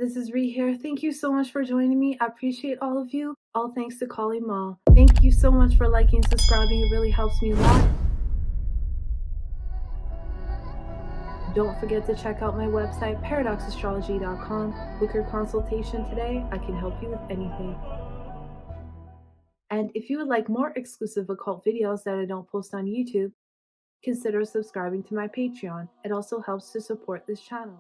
this is Ree here. Thank you so much for joining me. I appreciate all of you. All thanks to Kali Ma. Thank you so much for liking and subscribing. It really helps me a lot. Don't forget to check out my website, paradoxastrology.com. Book your consultation today. I can help you with anything. And if you would like more exclusive occult videos that I don't post on YouTube, consider subscribing to my Patreon. It also helps to support this channel.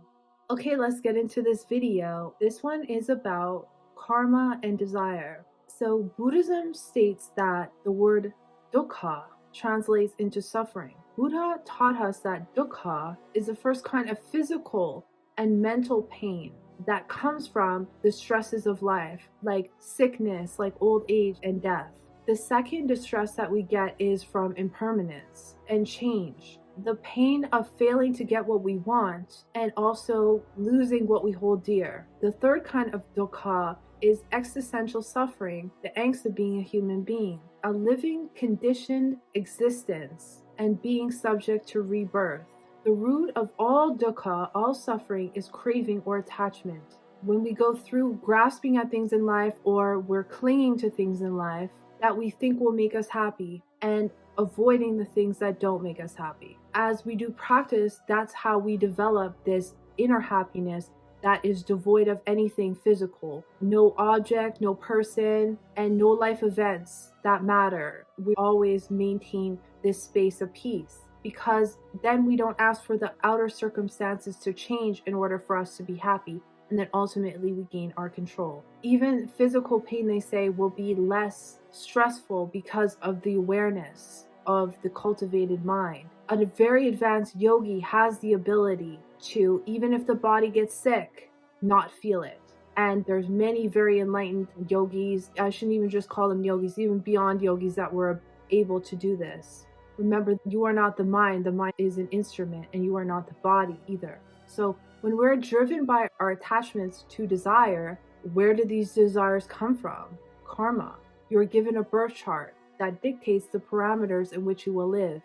Okay, let's get into this video. This one is about karma and desire. So Buddhism states that the word dukkha translates into suffering. Buddha taught us that dukkha is the first kind of physical and mental pain that comes from the stresses of life, like sickness, like old age and death. The second distress that we get is from impermanence and change. The pain of failing to get what we want and also losing what we hold dear. The third kind of dukkha is existential suffering, the angst of being a human being, a living conditioned existence and being subject to rebirth. The root of all dukkha, all suffering, is craving or attachment. When we go through grasping at things in life or we're clinging to things in life that we think will make us happy and avoiding the things that don't make us happy. As we do practice, that's how we develop this inner happiness that is devoid of anything physical. No object, no person, and no life events that matter. We always maintain this space of peace because then we don't ask for the outer circumstances to change in order for us to be happy. And then ultimately we gain our control. Even physical pain, they say, will be less stressful because of the awareness of the cultivated mind. A very advanced yogi has the ability to, even if the body gets sick, not feel it. And there's many very enlightened yogis, I shouldn't even just call them yogis, even beyond yogis that were able to do this. Remember, you are not the mind is an instrument, and you are not the body either. So when we're driven by our attachments to desire, where do these desires come from? Karma. You're given a birth chart that dictates the parameters in which you will live.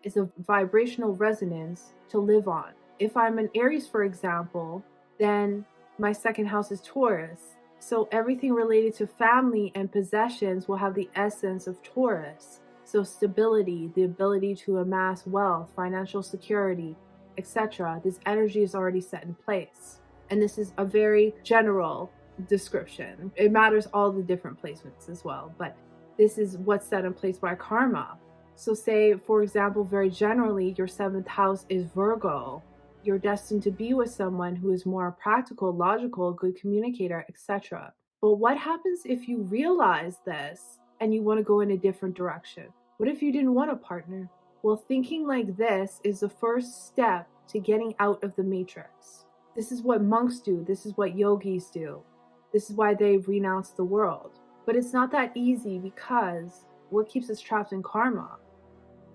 It's a vibrational resonance to live on. If I'm an Aries, for example, then my second house is Taurus. So everything related to family and possessions will have the essence of Taurus. So stability, the ability to amass wealth, financial security, etc. This energy is already set in place. And this is a very general description. It matters all the different placements as well, but this is what's set in place by karma. So say, for example, very generally, your seventh house is Virgo. You're destined to be with someone who is more practical, logical, good communicator, etc. But what happens if you realize this and you want to go in a different direction? What if you didn't want a partner? Well, thinking like this is the first step to getting out of the matrix. This is what monks do. This is what yogis do. This is why they renounce the world. But it's not that easy because what keeps us trapped in karma?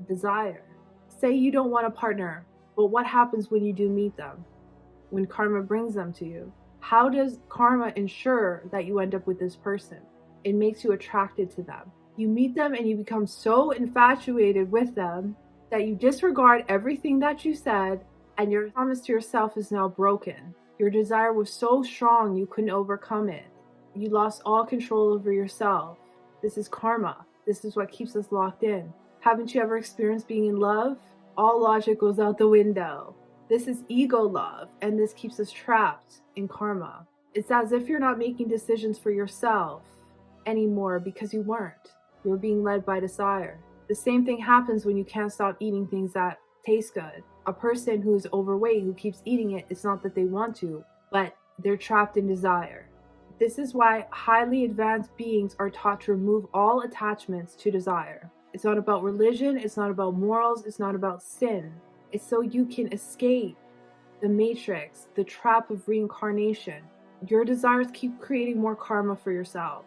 Desire. Say you don't want a partner, but what happens when you do meet them? When karma brings them to you? How does karma ensure that you end up with this person? It makes you attracted to them. You meet them and you become so infatuated with them that you disregard everything that you said, and your promise to yourself is now broken. Your desire was so strong you couldn't overcome it. You lost all control over yourself. This is karma. This is what keeps us locked in. Haven't you ever experienced being in love? All logic goes out the window. This is ego love, and this keeps us trapped in karma. It's as if you're not making decisions for yourself anymore because you weren't. You're being led by desire. The same thing happens when you can't stop eating things that taste good. A person who's overweight who keeps eating it, it's not that they want to, but they're trapped in desire. This is why highly advanced beings are taught to remove all attachments to desire. It's not about religion, it's not about morals, it's not about sin. It's so you can escape the matrix, the trap of reincarnation. Your desires keep creating more karma for yourself.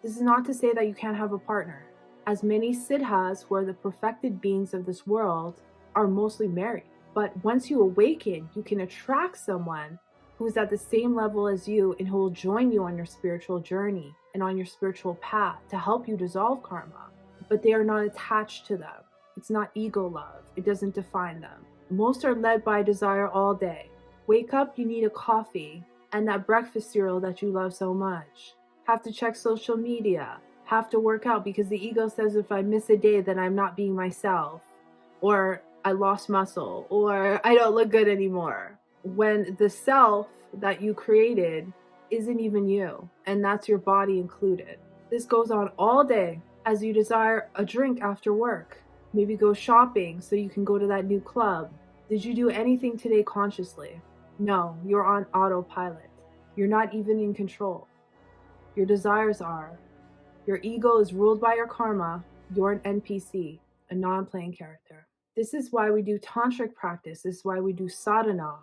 This is not to say that you can't have a partner, as many siddhas, who are the perfected beings of this world, are mostly married. But once you awaken, you can attract someone who's at the same level as you and who will join you on your spiritual journey and on your spiritual path to help you dissolve karma. But they are not attached to them. It's not ego love. It doesn't define them. Most are led by desire all day. Wake up, you need a coffee. and that breakfast cereal that you love so much. Have to check social media, have to work out because the ego says if I miss a day, then I'm not being myself, or I lost muscle, or I don't look good anymore. When the self that you created isn't even you, and that's your body included. This goes on all day as you desire a drink after work. Maybe go shopping so you can go to that new club. Did you do anything today consciously? No, you're on autopilot. You're not even in control. Your desires are. Your ego is ruled by your karma. You're an NPC, a non-playing character. This is why we do tantric practice. This is why we do sadhana,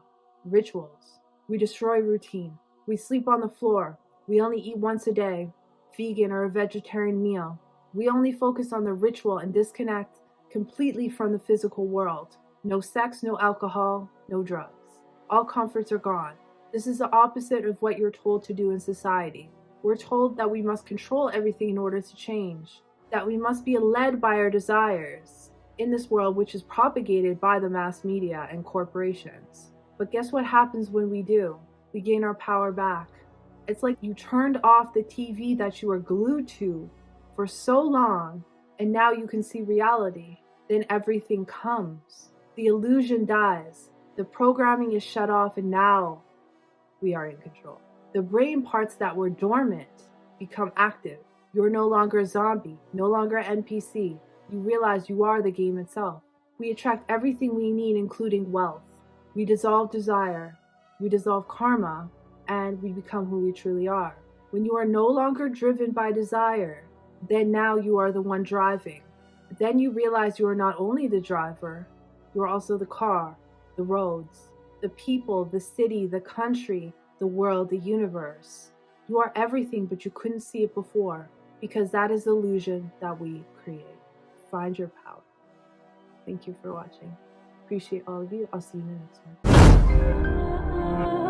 rituals. We destroy routine. We sleep on the floor. We only eat once a day, vegan or a vegetarian meal. We only focus on the ritual and disconnect completely from the physical world. No sex, no alcohol, no drugs. All comforts are gone. This is the opposite of what you're told to do in society. We're told that we must control everything in order to change, that we must be led by our desires in this world which is propagated by the mass media and corporations. But guess what happens when we do? We gain our power back. It's like you turned off the TV that you were glued to for so long, and now you can see reality. Then everything comes. The illusion dies. The programming is shut off, and now we are in control. The brain parts that were dormant become active. You're no longer a zombie, no longer an NPC. You realize you are the game itself. We attract everything we need, including wealth. We dissolve desire, we dissolve karma, and we become who we truly are. When you are no longer driven by desire, then now you are the one driving. Then you realize you are not only the driver, you are also the car, the roads, the people, the city, the country, the world, the universe. You are everything, but you couldn't see it before, because that is the illusion that we create. Find your power. Thank you for watching. Appreciate all of you. I'll see you in the next one.